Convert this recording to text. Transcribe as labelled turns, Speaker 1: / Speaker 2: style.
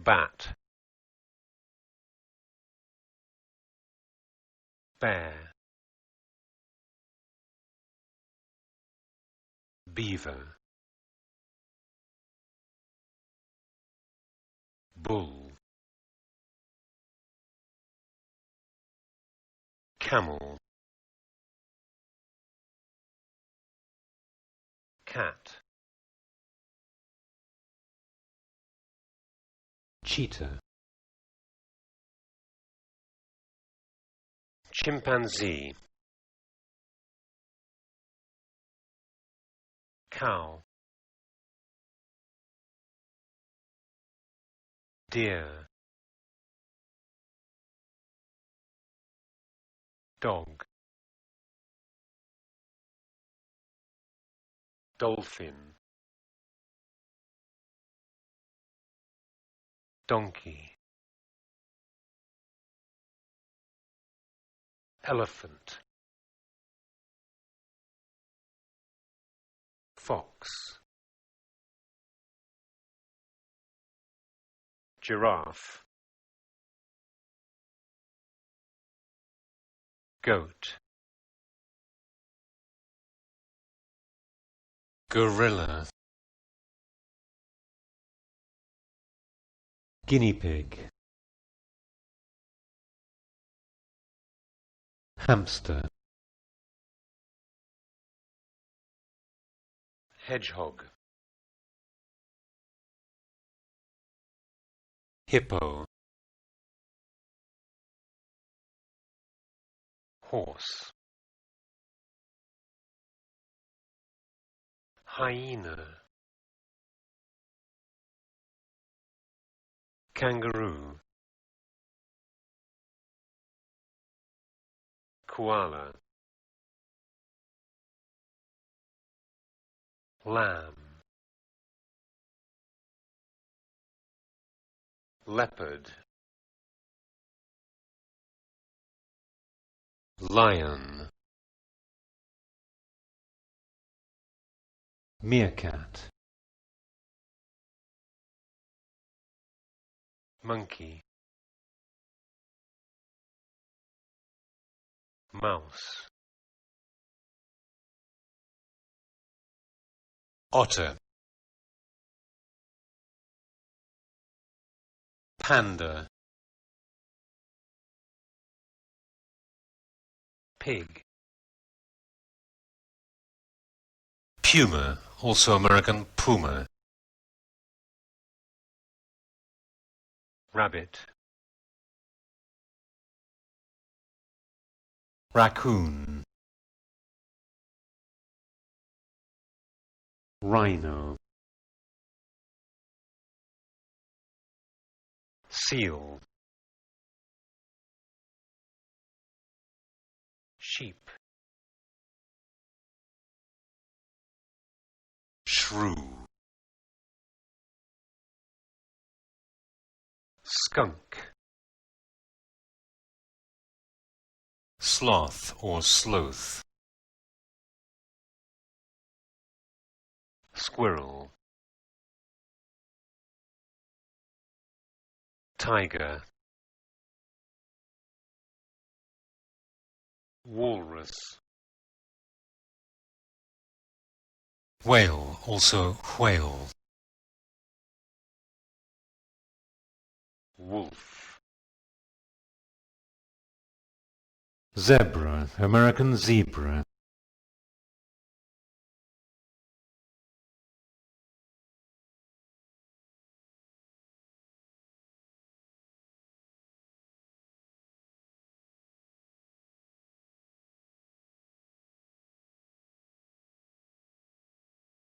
Speaker 1: bat, bear, beaver, bull, camel, cat, cheetah, chimpanzee, cow, deer, dog, dolphin, donkey, elephant, fox, giraffe, goat, gorilla, guinea pig, hamster, hedgehog, hippo, horse, hyena, kangaroo, koala, lamb, leopard, lion, meerkat, monkey, mouse, otter, panda, pig, puma, also American puma, rabbit, raccoon, rhino, seal, sheep, shrew, skunk, sloth or sloth, squirrel, tiger, walrus, whale, also whale, wolf, zebra, American zebra,